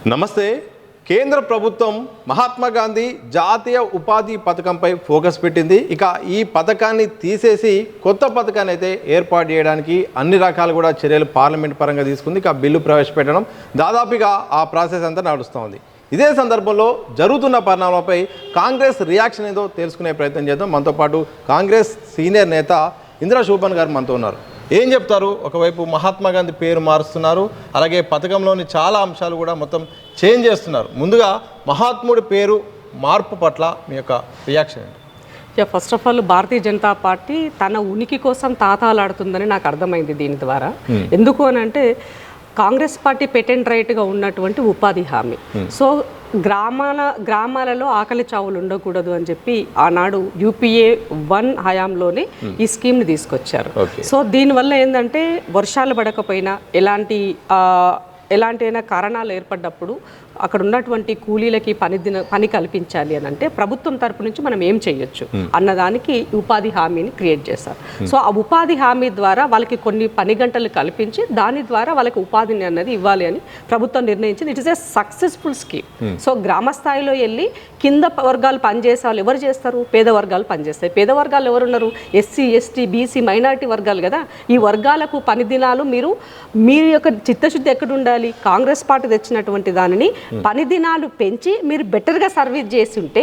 నమస్తే. కేంద్ర ప్రభుత్వం మహాత్మా గాంధీ జాతీయ ఉపాధి పథకంపై ఫోకస్ పెట్టింది. ఇక ఈ పథకాన్ని తీసేసి కొత్త పథకాన్ని అయితే ఏర్పాటు చేయడానికి అన్ని రకాలు కూడా చర్యలు పార్లమెంట్ పరంగా తీసుకుంది. ఇక బిల్లు ప్రవేశపెట్టడం దాదాపుగా ఆ ప్రాసెస్ అంతా నడుస్తుంది. ఇదే సందర్భంలో జరుగుతున్న పరిణామాలపై కాంగ్రెస్ రియాక్షన్ ఏదో తెలుసుకునే ప్రయత్నం చేద్దాం. మనతో పాటు కాంగ్రెస్ సీనియర్ నేత ఇందిరా శోభన్ గారు మనతో ఉన్నారు. ఏం చెప్తారు? ఒకవైపు మహాత్మా గాంధీ పేరు మారుస్తున్నారు, అలాగే పథకంలోని చాలా అంశాలు కూడా మొత్తం చేంజ్ చేస్తున్నారు. ముందుగా మహాత్ముడి పేరు మార్పు పట్ల మీ యొక్క రియాక్షన్ ఏంటి? First of all Bharatiya Janata party తన ఉనికి కోసం తాతాలాడుతుందని నాకు అర్థమైంది దీని ద్వారా. ఎందుకు అని అంటే కాంగ్రెస్ పార్టీ పెటెంట్ రైట్గా ఉన్నటువంటి ఉపాధి హామీ. సో గ్రామాలలో ఆకలి చావులు ఉండకూడదు అని చెప్పి ఆనాడు UPA 1 హయాంలోనే ఈ స్కీమ్ని తీసుకొచ్చారు. సో దీనివల్ల ఏంటంటే వర్షాలు పడకపోయినా ఎలాంటి కారణాలు ఏర్పడ్డప్పుడు అక్కడ ఉన్నటువంటి కూలీలకి పని కల్పించాలి అని అంటే ప్రభుత్వం తరపు నుంచి మనం ఏం చేయొచ్చు అన్నదానికి ఉపాధి హామీని క్రియేట్ చేశారు. సో ఆ ఉపాధి హామీ ద్వారా వాళ్ళకి కొన్ని పని గంటలు కల్పించి దాని ద్వారా వాళ్ళకి ఉపాధిని అన్నది ఇవ్వాలి అని ప్రభుత్వం నిర్ణయించింది. It is a successful scheme. So గ్రామ స్థాయిలో వెళ్ళి కింద వర్గాలు పనిచేసే వాళ్ళు ఎవరు చేస్తారు? పేద వర్గాలు పనిచేస్తాయి. పేద వర్గాలు ఎవరున్నారు? SC, ST, BC మైనారిటీ వర్గాలు కదా. ఈ వర్గాలకు పని దినాలు మీరు యొక్క చిత్తశుద్ధి ఎక్కడ ఉండాలి? కాంగ్రెస్ పార్టీ తెచ్చినటువంటి దానిని పని దినాలు పెంచి మీరు బెటర్గా సర్వీస్ చేసి ఉంటే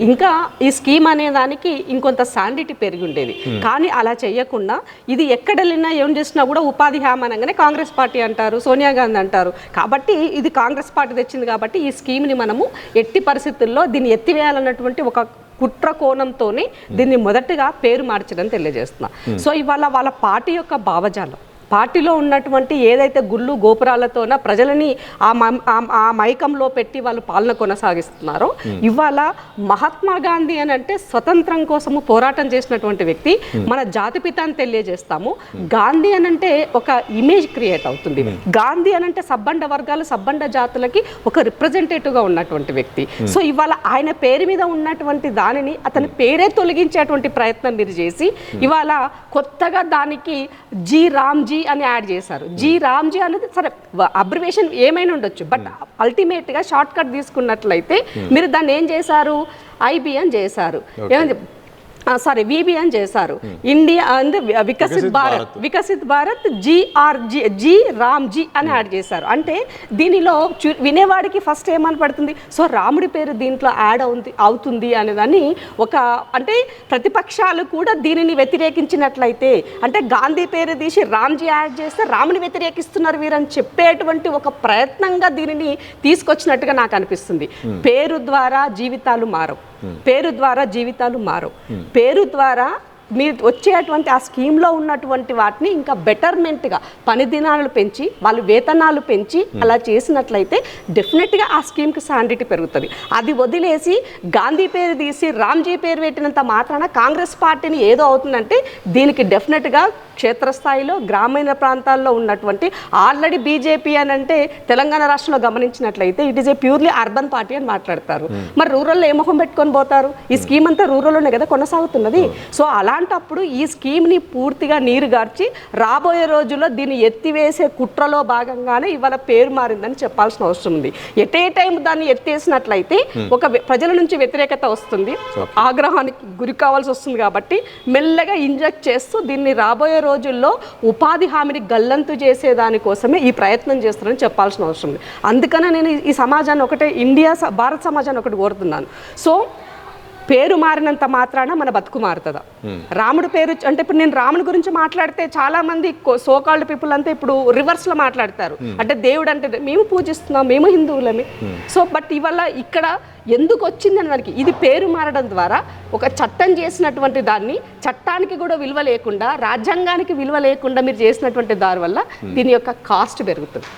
ఇంకా ఈ స్కీమ్ అనే దానికి ఇంకొంత శాండిటీ పెరిగి ఉండేది. కానీ అలా చేయకుండా ఇది ఎక్కడ వెళ్ళినా ఏం చేసినా కూడా ఉపాధి హామీ అనగానే కాంగ్రెస్ పార్టీ అంటారు, సోనియా గాంధీ అంటారు. కాబట్టి ఇది కాంగ్రెస్ పార్టీ తెచ్చింది కాబట్టి ఈ స్కీమ్ని మనము ఎట్టి పరిస్థితుల్లో దీన్ని ఎత్తివేయాలన్నటువంటి ఒక కుట్ర కోణంతోనే దీన్ని మొదటగా పేరు మార్చడం తెలియజేస్తున్నా. సో ఇవాళ వాళ్ళ పార్టీ యొక్క భావజాలం, పార్టీలో ఉన్నటువంటి ఏదైతే గుళ్ళు గోపురాలతోన ప్రజలని ఆ మైకంలో పెట్టి వాళ్ళు పాలన కొనసాగిస్తున్నారో, ఇవాళ మహాత్మా గాంధీ అని అంటే స్వతంత్రం కోసము పోరాటం చేసినటువంటి వ్యక్తి, మన జాతిపిత అని తెలియజేస్తాము. గాంధీ అని అంటే ఒక ఇమేజ్ క్రియేట్ అవుతుంది. గాంధీ అని అంటే సబ్బండ వర్గాలు, సబ్బండ జాతులకి ఒక రిప్రజెంటేటివ్గా ఉన్నటువంటి వ్యక్తి. సో ఇవాళ ఆయన పేరు మీద ఉన్నటువంటి దానిని అతని పేరే తొలగించేటువంటి ప్రయత్నం మీరు చేసి ఇవాళ కొత్తగా దానికి రామ్జీ అని యాడ్ చేశారు. రామ్జీ అనేది సరే అబ్రివేషన్ ఏమైనా ఉండొచ్చు, బట్ అల్టిమేట్గా షార్ట్ కట్ తీసుకున్నట్లయితే మీరు దాన్ని ఏం చేశారు? IB అని చేశారు, VB అని చేశారు. ఇండియా అంటే వికసిత్ భారత్ రామ్జీ అని యాడ్ చేశారు. అంటే దీనిలో వినేవాడికి ఫస్ట్ ఏమని పడుతుంది? సో రాముడి పేరు దీంట్లో యాడ్ అవుతుంది అనేదాన్ని అంటే ప్రతిపక్షాలు కూడా దీనిని వ్యతిరేకించినట్లయితే, అంటే గాంధీ పేరు తీసి రామ్జీ యాడ్ చేస్తే రాముని వ్యతిరేకిస్తున్నారు వీరని చెప్పేటువంటి ఒక ప్రయత్నంగా దీనిని తీసుకొచ్చినట్టుగా నాకు అనిపిస్తుంది. పేరు ద్వారా జీవితాలు మారవు, పేరు ద్వారా జీవితాలు మారవు. పేరు ద్వారా మీరు వచ్చేటువంటి ఆ స్కీమ్లో ఉన్నటువంటి వాటిని ఇంకా బెటర్మెంట్గా పని దినాలు పెంచి వాళ్ళు వేతనాలు పెంచి అలా చేసినట్లయితే డెఫినెట్గా ఆ స్కీమ్కి శాండిటీ పెరుగుతుంది. అది వదిలేసి గాంధీ పేరు తీసి రామ్జీ పేరు పెట్టినంత మాత్రాన కాంగ్రెస్ పార్టీని ఏదో అవుతుందంటే దీనికి డెఫినెట్గా క్షేత్రస్థాయిలో గ్రామీణ ప్రాంతాల్లో ఉన్నటువంటి ఆల్రెడీ బీజేపీ అని అంటే తెలంగాణ రాష్ట్రంలో గమనించినట్లయితే it is a purely urban party అని మాట్లాడతారు. మరి రూరల్లో ఏ మొహం పెట్టుకొని పోతారు? ఈ స్కీమ్ అంతా రూరల్లోనే కదా కొనసాగుతున్నది. సో అలాంటప్పుడు ఈ స్కీమ్ని పూర్తిగా నీరుగార్చి రాబోయే రోజుల్లో దీన్ని ఎత్తివేసే కుట్రలో భాగంగానే ఇవాళ పేరు మారిందని చెప్పాల్సిన అవసరం ఉంది. ఎట్ ఏ టైం దాన్ని ఎత్తేసినట్లయితే ఒక ప్రజల నుంచి వ్యతిరేకత వస్తుంది, ఆగ్రహానికి గురి కావాల్సి వస్తుంది. కాబట్టి మెల్లగా ఇంజెక్ట్ చేస్తూ దీన్ని రాబోయే రోజుల్లో ఉపాధి హామీని గల్లంతు చేసేదానికోసమే ఈ ప్రయత్నం చేస్తారని చెప్పాల్సిన అవసరం ఉంది. అందుకనే నేను ఈ సమాజాన్ని భారత సమాజాన్ని ఒకటి కోరుతున్నాను. సో పేరు మారినంత మాత్రాన మన బతుకు మారుతుందా? రాముడు పేరు అంటే ఇప్పుడు నేను రాముడి గురించి మాట్లాడితే చాలా మంది సోకాల్డ్ పీపుల్ అంతా ఇప్పుడు రివర్స్లో మాట్లాడతారు. అంటే దేవుడు అంటే మేము పూజిస్తున్నాం, మేము హిందువులమే. సో బట్ ఇవాళ ఇక్కడ ఎందుకు వచ్చిందని మనకి ఇది పేరు మారడం ద్వారా ఒక చట్టం చేసినటువంటి దాన్ని చట్టానికి కూడా విలువ లేకుండా, రాజ్యాంగానికి విలువ లేకుండా మీరు చేసినటువంటి దాని వల్ల దీని యొక్క కాస్ట్ పెరుగుతుంది.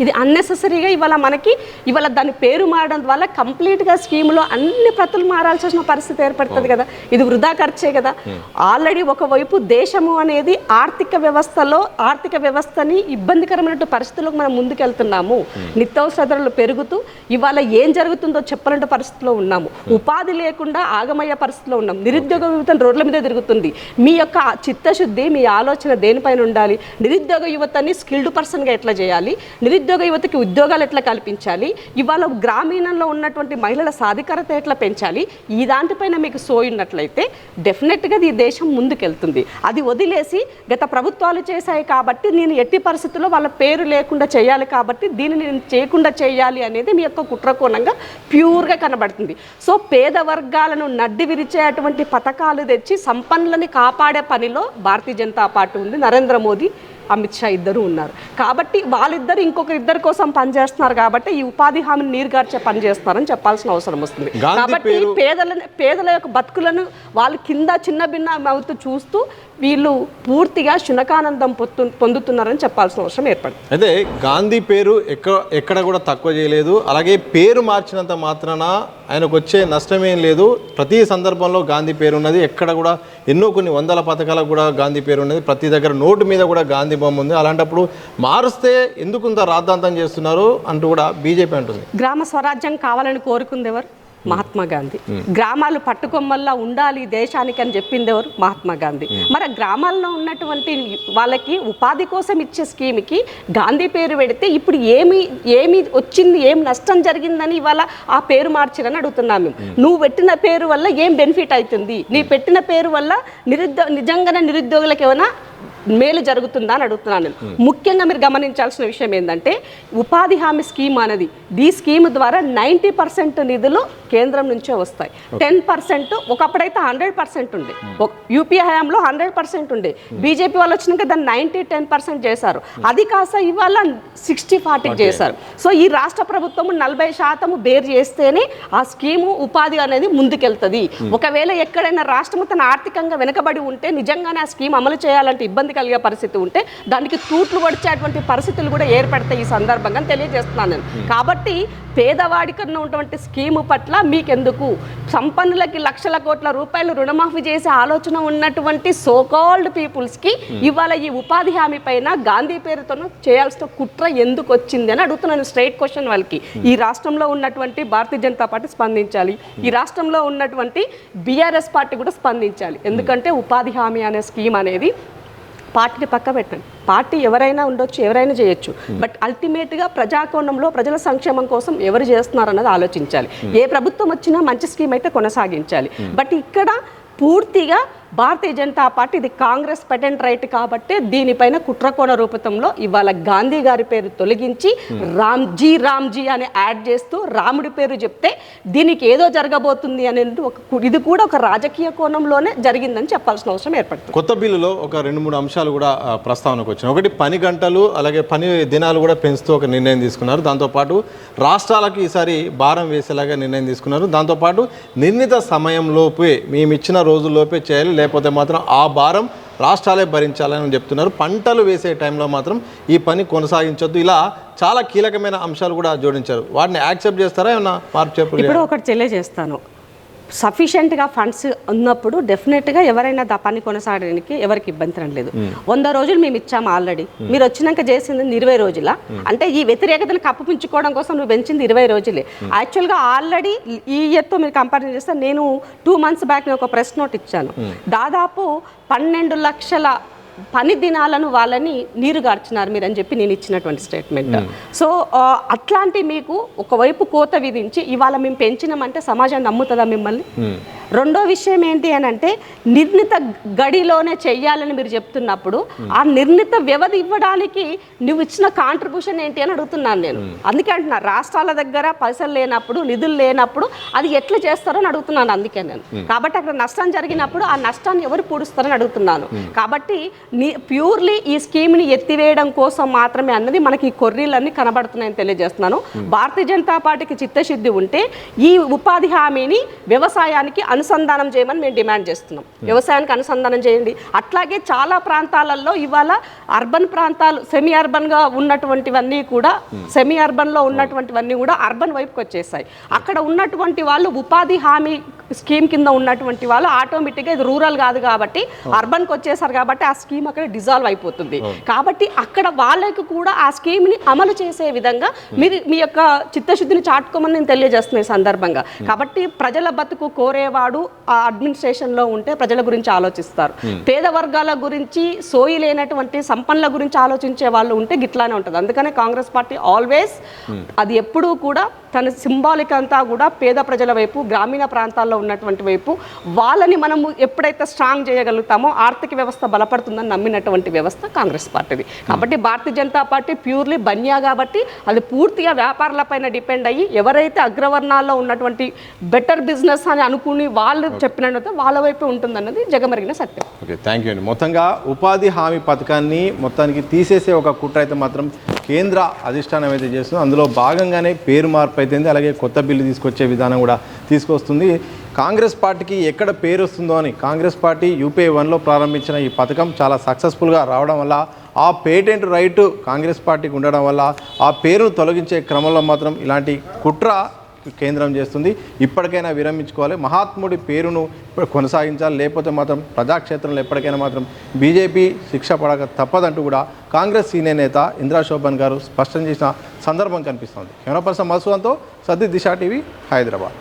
ఇది అన్నెసెసరీగా ఇవాళ దాని పేరు మారడం వల్ల కంప్లీట్గా స్కీమ్లో అన్ని ప్రతులు మారాల్సి వచ్చిన పరిస్థితి ఏర్పడుతుంది కదా. ఇది వృధా ఖర్చే కదా. ఆల్రెడీ ఒకవైపు దేశము అనేది ఆర్థిక వ్యవస్థని ఇబ్బందికరమైన పరిస్థితుల్లోకి మనం ముందుకెళ్తున్నాము. నిత్యావసర ధరలు పెరుగుతూ ఇవాళ ఏం జరుగుతుందో చెప్పలేని పరిస్థితిలో ఉన్నాము. ఉపాధి లేకుండా ఆగమయ్యే పరిస్థితిలో ఉన్నాం. నిరుద్యోగ యువత రోడ్ల మీద తిరుగుతుంది. మీ యొక్క చిత్తశుద్ధి, మీ ఆలోచన దేనిపైన ఉండాలి? నిరుద్యోగ యువతని స్కిల్డ్ పర్సన్గా ఎట్లా చేయాలి, నిరుద్యోగ నిరుద్యోగ యువతకి ఉద్యోగాలు ఎట్లా కల్పించాలి, ఇవాళ గ్రామీణంలో ఉన్నటువంటి మహిళల సాధికారత ఎట్లా పెంచాలి, ఈ దాంటిపైన మీకు సోయున్నట్లయితే డెఫినెట్గా ఈ దేశం ముందుకెళ్తుంది. అది వదిలేసి గత ప్రభుత్వాలు చేశాయి కాబట్టి నేను ఎట్టి పరిస్థితుల్లో వాళ్ళ పేరు లేకుండా చేయాలి కాబట్టి దీనిని నేను చేయకుండా చేయాలి అనేది మీ యొక్క కుట్రకోణంగా ప్యూర్గా కనబడుతుంది. సో పేద వర్గాలను నడ్డి విరిచేటువంటి పథకాలు తెచ్చి సంపన్నులని కాపాడే పనిలో భారతీయ జనతా పార్టీ ఉంది. నరేంద్ర మోదీ, అమిత్ షా ఇద్దరు ఉన్నారు కాబట్టి వాళ్ళిద్దరు ఇంకొక ఇద్దరి కోసం పనిచేస్తున్నారు కాబట్టి ఈ ఉపాధి హామీని నీరుగార్చే పని చేస్తున్నారని చెప్పాల్సిన అవసరం వస్తుంది. కాబట్టి పేదల యొక్క బతుకులను వాళ్ళు కింద చిన్న భిన్న అవుతూ చూస్తూ వీళ్ళు పూర్తిగా శునకానందం పొందుతున్నారని చెప్పాల్సిన అవసరం ఏర్పడింది. అయితే గాంధీ పేరు ఎక్కడ కూడా తక్కువ చేయలేదు. అలాగే పేరు మార్చినంత మాత్రాన ఆయనకు వచ్చే నష్టమేం లేదు. ప్రతి సందర్భంలో గాంధీ పేరు ఉన్నది. ఎక్కడ కూడా కొన్ని వందల పథకాలకు కూడా గాంధీ పేరు ఉన్నది. ప్రతి దగ్గర నోటు మీద కూడా గాంధీ బొమ్మ ఉంది. అలాంటప్పుడు మారుస్తే ఎందుకు ఇంత రాద్ధాంతం చేస్తున్నారు అంటూ కూడా బీజేపీ అంటుంది. గ్రామ స్వరాజ్యం కావాలని కోరుకుంది ఎవరు? మహాత్మా గాంధీ. గ్రామాలు పట్టుకొమ్మల్లా ఉండాలి దేశానికి అని చెప్పింది ఎవరు? మహాత్మా గాంధీ. మరి గ్రామాల్లో ఉన్నటువంటి వాళ్ళకి ఉపాధి కోసం ఇచ్చే స్కీమ్కి గాంధీ పేరు పెడితే ఇప్పుడు ఏమి వచ్చింది, ఏం నష్టం జరిగిందని ఇవాళ ఆ పేరు మార్చిరని అడుగుతున్నాం మేము. నువ్వు పెట్టిన పేరు వల్ల ఏం బెనిఫిట్ అవుతుంది, నీ పెట్టిన పేరు వల్ల నిజంగానే నిరుద్యోగులకు ఏమైనా మేలు జరుగుతుందా అని అడుగుతున్నాను నేను. ముఖ్యంగా మీరు గమనించాల్సిన విషయం ఏంటంటే ఉపాధి హామీ స్కీమ్ అనేది ఈ స్కీమ్ ద్వారా 90% నిధులు కేంద్రం నుంచే వస్తాయి. 10% ఒకప్పుడైతే 100% ఉండే, యూపీఏ హయాంలో 100% ఉండే. బీజేపీ వాళ్ళు వచ్చినాక దాన్ని 90-10% చేశారు. అది కాస్త ఇవాళ 60-40 చేశారు. సో ఈ రాష్ట్ర ప్రభుత్వం 40% బేర్ చేస్తేనే ఆ స్కీము ఉపాధి అనేది ముందుకెళ్తుంది. ఒకవేళ ఎక్కడైనా రాష్ట్రం తన ఆర్థికంగా వెనుకబడి ఉంటే నిజంగానే ఆ స్కీమ్ అమలు చేయాలంటే ఇబ్బంది కలిగే పరిస్థితి ఉంటే దానికి తూట్లు పడిచేటువంటి పరిస్థితులు కూడా ఏర్పడతాయి ఈ సందర్భంగా తెలియజేస్తున్నాను నేను. కాబట్టి పేదవాడికి ఉన్నటువంటి స్కీము పట్ల మీకెందుకు? సంపన్నులకి లక్షల కోట్ల రూపాయలు రుణమాఫీ చేసే ఆలోచన ఉన్నటువంటి సోకాల్డ్ పీపుల్స్కి ఇవాళ ఈ ఉపాధి హామీ పైన గాంధీ పేరుతోనూ చేయాల్సిన కుట్ర ఎందుకు వచ్చింది అని అడుగుతున్నాను. స్ట్రైట్ క్వశ్చన్ వాళ్ళకి. ఈ రాష్ట్రంలో ఉన్నటువంటి భారతీయ జనతా పార్టీ స్పందించాలి, ఈ రాష్ట్రంలో ఉన్నటువంటి బీఆర్ఎస్ పార్టీ కూడా స్పందించాలి. ఎందుకంటే ఉపాధి హామీ అనే స్కీమ్ అనేది పార్టీని పక్క పెట్టండి, పార్టీ ఎవరైనా ఉండొచ్చు, ఎవరైనా చేయొచ్చు, బట్ అల్టిమేట్గా ప్రజాకోణంలో ప్రజల సంక్షేమం కోసం ఎవరు చేస్తున్నారు అన్నది ఆలోచించాలి. ఏ ప్రభుత్వం వచ్చినా మంచి స్కీమ్ అయితే కొనసాగించాలి. బట్ ఇక్కడ పూర్తిగా భారతీయ జనతా పార్టీ ఇది కాంగ్రెస్ పెటెంట్ రైట్ కాబట్టి దీనిపైన కుట్రకోణ రూపంలో ఇవాళ గాంధీ గారి పేరు తొలగించి రామ్జీ అని యాడ్ చేస్తూ రాముడి పేరు చెప్తే దీనికి ఏదో జరగబోతుంది అనేది ఇది కూడా ఒక రాజకీయ కోణంలోనే జరిగిందని చెప్పాల్సిన అవసరం ఏర్పడుతుంది. కొత్త బిల్లులో ఒక 2-3 అంశాలు కూడా ప్రస్తావనకు వచ్చినాయి. ఒకటి పని గంటలు, అలాగే పని దినాలు కూడా పెంచుతూ ఒక నిర్ణయం తీసుకున్నారు. దాంతోపాటు రాష్ట్రాలకు ఈసారి భారం వేసేలాగా నిర్ణయం తీసుకున్నారు. దాంతోపాటు నిర్ణీత సమయంలోపే మేము ఇచ్చిన రోజుల్లోపే చేయాలి, లేకపోతే మాత్రం ఆ భారం రాష్ట్రాలే భరించాలని చెప్తున్నారు. పంటలు వేసే టైంలో మాత్రం ఈ పని కొనసాగించొద్దు. ఇలా చాలా కీలకమైన అంశాలు కూడా జోడించారు. వాటిని యాక్సెప్ట్ చేస్తారా, ఏమన్నా మార్పు చెప్పు? ఇప్పుడు ఒకటి తెలియజేస్తాను. సఫిషియెంట్గా ఫండ్స్ ఉన్నప్పుడు డెఫినెట్గా ఎవరైనా పని కొనసాగడానికి ఎవరికి ఇబ్బంది లేదు. 100 రోజులు మేము ఇచ్చాము ఆల్రెడీ, మీరు వచ్చినాక చేసింది 20 రోజుల అంటే ఈ వ్యతిరేకతను కప్పిపుచ్చుకోవడం కోసం నువ్వు పెంచింది 20 రోజులే. యాక్చువల్గా ఆల్రెడీ ఈ ఇయర్తో మీరు కంపేర్ చేస్తే నేను 2 months బ్యాక్ నేను ఒక ప్రెస్ నోట్ ఇచ్చాను. దాదాపు 12 లక్షల పని దినాలను వాళ్ళని నీరుగార్చినారు మీరు అని చెప్పి నేను ఇచ్చినటువంటి స్టేట్మెంట్. సో అట్లాంటి మీకు ఒకవైపు కోత విధించి ఇవాళ మేము పెంచినామంటే సమాజం నమ్ముతుందా మిమ్మల్ని? రెండో విషయం ఏంటి అని అంటే నిర్ణీత గడిలోనే చెయ్యాలని మీరు చెప్తున్నప్పుడు ఆ నిర్ణీత వ్యవధి ఇవ్వడానికి నువ్వు ఇచ్చిన కాంట్రిబ్యూషన్ ఏంటి అని అడుగుతున్నాను నేను. అందుకే అంటున్నా రాష్ట్రాల దగ్గర పైసలు లేనప్పుడు, నిధులు లేనప్పుడు అది ఎట్లా చేస్తారో అని అడుగుతున్నాను. అందుకే నేను కాబట్టి అక్కడ నష్టం జరిగినప్పుడు ఆ నష్టాన్ని ఎవరు పూడుస్తారని అడుగుతున్నాను. కాబట్టి ప్యూర్లీ ఈ స్కీమ్ని ఎత్తివేయడం కోసం మాత్రమే అన్నది మనకి ఈ కొర్రీలన్నీ కనబడుతున్నాయని తెలియజేస్తున్నాను. భారతీయ జనతా పార్టీకి చిత్తశుద్ధి ఉంటే ఈ ఉపాధి హామీని వ్యవసాయానికి అనుసంధానం చేయమని మేము డిమాండ్ చేస్తున్నాం. వ్యవసాయానికి అనుసంధానం చేయండి. అట్లాగే చాలా ప్రాంతాలలో ఇవాళ అర్బన్ ప్రాంతాలు సెమీ అర్బన్గా ఉన్నటువంటివన్నీ కూడా సెమీ అర్బన్లో ఉన్నటువంటివన్నీ కూడా అర్బన్ వైపుకి వచ్చేసాయి. అక్కడ ఉన్నటువంటి వాళ్ళు ఉపాధి హామీ స్కీమ్ కింద ఉన్నటువంటి వాళ్ళు ఆటోమేటిక్గా ఇది రూరల్ కాదు కాబట్టి అర్బన్కి వచ్చేసారు కాబట్టి ఆ స్కీమ్ అక్కడ డిజాల్వ్ అయిపోతుంది. కాబట్టి అక్కడ వాళ్ళకి కూడా ఆ స్కీమ్ని అమలు చేసే విధంగా మీరు మీ యొక్క చిత్తశుద్ధిని చాటుకోమని నేను తెలియజేస్తున్నాను ఈ సందర్భంగా. కాబట్టి ప్రజల బతుకు కోరేవాడు ఆ అడ్మినిస్ట్రేషన్లో ఉంటే ప్రజల గురించి ఆలోచిస్తారు. పేద వర్గాల గురించి సోయి లేనటువంటి సంపన్నుల గురించి ఆలోచించే వాళ్ళు ఉంటే గిట్లానే ఉంటుంది. అందుకనే కాంగ్రెస్ పార్టీ ఆల్వేస్ అది ఎప్పుడూ కూడా తన సింబాలిక్ అంతా కూడా పేద ప్రజల వైపు, గ్రామీణ ప్రాంతాల్లో ఉన్నటువంటి వైపు వాళ్ళని మనము ఎప్పుడైతే స్ట్రాంగ్ చేయగలుగుతామో ఆర్థిక వ్యవస్థ బలపడుతుందని నమ్మినటువంటి వ్యవస్థ కాంగ్రెస్ పార్టీది. కాబట్టి భారతీయ జనతా పార్టీ ప్యూర్లీ బన్యా కాబట్టి అది పూర్తిగా వ్యాపారులపైన డిపెండ్ అయ్యి ఎవరైతే అగ్రవర్ణాల్లో ఉన్నటువంటి బెటర్ బిజినెస్ అని అనుకుని వాళ్ళు చెప్పినట్టు వాళ్ళ వైపు ఉంటుందన్నది జగమరిగిన సత్యం. ఓకే, థ్యాంక్ యూ అండి. మొత్తంగా ఉపాధి హామీ పథకాన్ని మొత్తానికి తీసేసే ఒక కుట్ర అయితే మాత్రం కేంద్ర అధిష్టానం అయితే చేస్తుంది. అందులో భాగంగానే పేరు మార్పు అయిపోయింది. అలాగే కొత్త బిల్లు తీసుకొచ్చే విధానం కూడా తీసుకొస్తుంది. కాంగ్రెస్ పార్టీకి ఎక్కడ పేరు వస్తుందో అని కాంగ్రెస్ పార్టీ UPA 1లో ప్రారంభించిన ఈ పథకం చాలా సక్సెస్ఫుల్గా రావడం వల్ల ఆ పేటెంట్ రైటు కాంగ్రెస్ పార్టీకి ఉండడం వల్ల ఆ పేరును తొలగించే క్రమంలో మాత్రం ఇలాంటి కుట్ర కేంద్రం చేస్తుంది. ఇప్పటికైనా విరమించుకోవాలి, మహాత్ముడి పేరును కొనసాగించాలి, లేకపోతే మాత్రం ప్రజాక్షేత్రంలో ఎప్పటికైనా మాత్రం బీజేపీ శిక్ష పడక తప్పదంటూ కూడా కాంగ్రెస్ సీనియర్ నేత ఇంద్రా శోభన్ గారు స్పష్టం చేసిన సందర్భం కనిపిస్తోంది. కెమెరా పర్సన్ మధుసూదన్తో సద్ది దిశ టీవీ, హైదరాబాద్.